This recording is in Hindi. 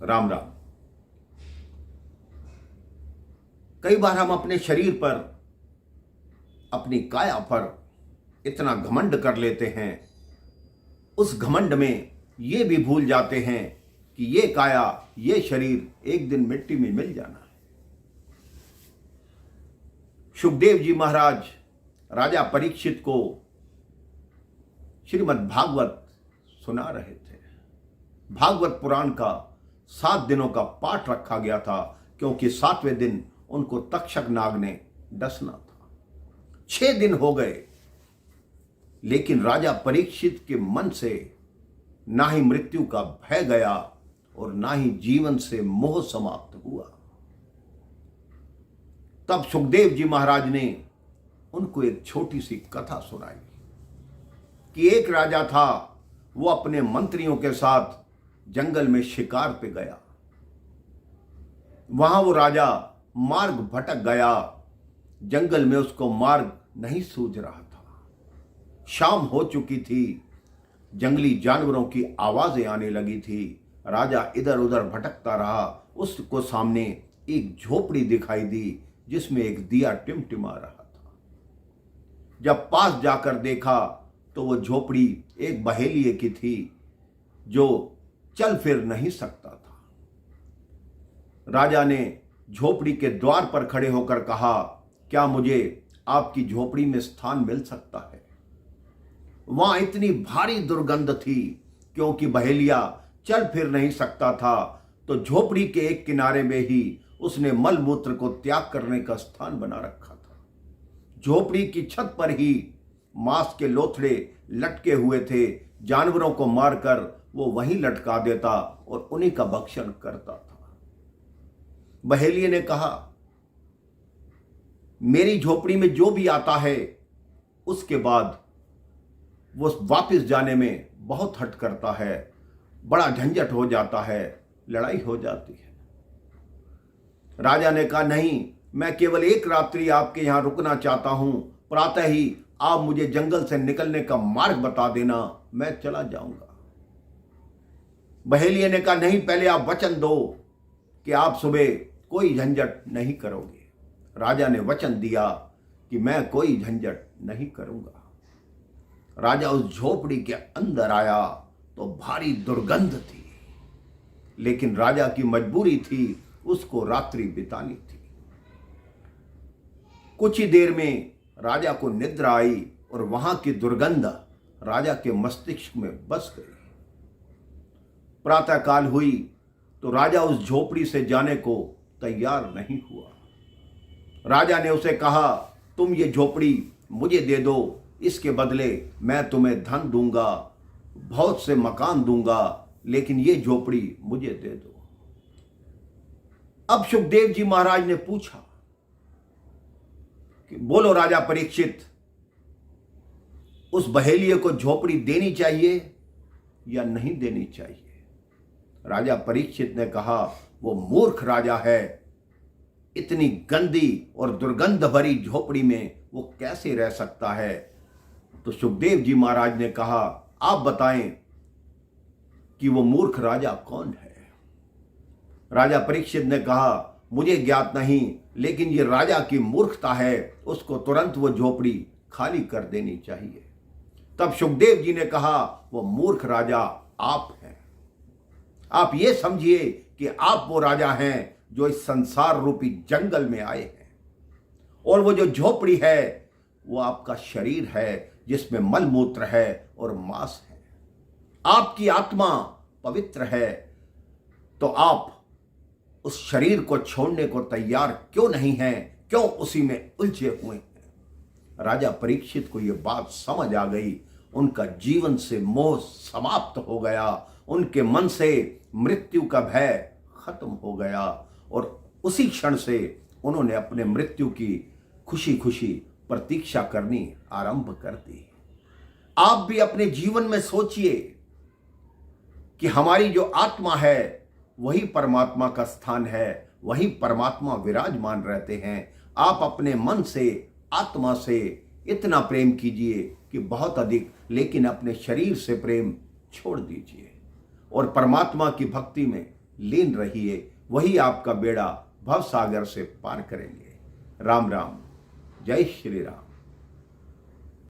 राम राम। कई बार हम अपने शरीर पर, अपनी काया पर इतना घमंड कर लेते हैं, उस घमंड में ये भी भूल जाते हैं कि ये काया, ये शरीर एक दिन मिट्टी में मिल जाना है। सुखदेव जी महाराज राजा परीक्षित को श्रीमद् भागवत सुना रहे थे। भागवत पुराण का 7 दिनों का पाठ रखा गया था, क्योंकि 7वें दिन उनको तक्षक नाग ने डसना था। 6 दिन हो गए, लेकिन राजा परीक्षित के मन से ना ही मृत्यु का भय गया और ना ही जीवन से मोह समाप्त हुआ। तब सुखदेव जी महाराज ने उनको एक छोटी सी कथा सुनाई कि एक राजा था, वो अपने मंत्रियों के साथ जंगल में शिकार पे गया। वहां वो राजा मार्ग भटक गया, जंगल में उसको मार्ग नहीं सूझ रहा था। शाम हो चुकी थी, जंगली जानवरों की आवाजें आने लगी थी। राजा इधर उधर भटकता रहा। उसको सामने एक झोपड़ी दिखाई दी, जिसमें एक दिया टिमटिमा रहा था। जब पास जाकर देखा तो वो झोपड़ी एक बहेलिए की थी, जो चल फिर नहीं सकता था। राजा ने झोपड़ी के द्वार पर खड़े होकर कहा, क्या मुझे आपकी झोपड़ी में स्थान मिल सकता है? वहां इतनी भारी दुर्गंध थी, क्योंकि बहेलिया चल फिर नहीं सकता था, तो झोपड़ी के एक किनारे में ही उसने मल मूत्र को त्याग करने का स्थान बना रखा था। झोपड़ी की छत पर ही मांस के लोथड़े लटके हुए थे। जानवरों को मारकर वो वहीं लटका देता और उन्हीं का भक्षण करता था। बहेलिये ने कहा, मेरी झोपड़ी में जो भी आता है, उसके बाद वो वापस जाने में बहुत हट करता है, बड़ा झंझट हो जाता है, लड़ाई हो जाती है। राजा ने कहा, नहीं, मैं केवल एक रात्रि आपके यहां रुकना चाहता हूं। प्रातः ही आप मुझे जंगल से निकलने का मार्ग बता देना, मैं चला जाऊंगा। बहेलिये ने कहा, नहीं, पहले आप वचन दो कि आप सुबह कोई झंझट नहीं करोगे। राजा ने वचन दिया कि मैं कोई झंझट नहीं करूंगा। राजा उस झोपड़ी के अंदर आया तो भारी दुर्गंध थी, लेकिन राजा की मजबूरी थी, उसको रात्रि बितानी थी। कुछ ही देर में राजा को निद्रा आई और वहां की दुर्गंध राजा के मस्तिष्क में बस गई। प्रातःकाल हुई तो राजा उस झोपड़ी से जाने को तैयार नहीं हुआ। राजा ने उसे कहा, तुम ये झोपड़ी मुझे दे दो, इसके बदले मैं तुम्हें धन दूंगा, बहुत से मकान दूंगा, लेकिन ये झोपड़ी मुझे दे दो। अब सुखदेव जी महाराज ने पूछा कि बोलो राजा परीक्षित, उस बहेलिये को झोपड़ी देनी चाहिए या नहीं देनी चाहिए? राजा परीक्षित ने कहा, वो मूर्ख राजा है, इतनी गंदी और दुर्गंध भरी झोपड़ी में वो कैसे रह सकता है? तो सुखदेव जी महाराज ने कहा, आप बताएं कि वो मूर्ख राजा कौन है? राजा परीक्षित ने कहा, मुझे ज्ञात नहीं, लेकिन ये राजा की मूर्खता है, उसको तुरंत वो झोपड़ी खाली कर देनी चाहिए। तब सुखदेव जी ने कहा, वो मूर्ख राजा आप हैं। आप ये समझिए कि आप वो राजा हैं जो इस संसार रूपी जंगल में आए हैं, और वो जो झोपड़ी है वो आपका शरीर है, जिसमें मल मूत्र है और मांस है। आपकी आत्मा पवित्र है, तो आप उस शरीर को छोड़ने को तैयार क्यों नहीं हैं? क्यों उसी में उलझे हुए हैं? राजा परीक्षित को यह बात समझ आ गई। उनका जीवन से मोह समाप्त हो गया, उनके मन से मृत्यु का भय खत्म हो गया, और उसी क्षण से उन्होंने अपने मृत्यु की खुशी खुशी प्रतीक्षा करनी आरंभ कर दी। आप भी अपने जीवन में सोचिए कि हमारी जो आत्मा है वही परमात्मा का स्थान है, वही परमात्मा विराजमान रहते हैं। आप अपने मन से, आत्मा से इतना प्रेम कीजिए कि बहुत अधिक, लेकिन अपने शरीर से प्रेम छोड़ दीजिए और परमात्मा की भक्ति में लीन रहिए, वही आपका बेड़ा भव सागर से पार करेंगे। राम राम, जय श्री राम।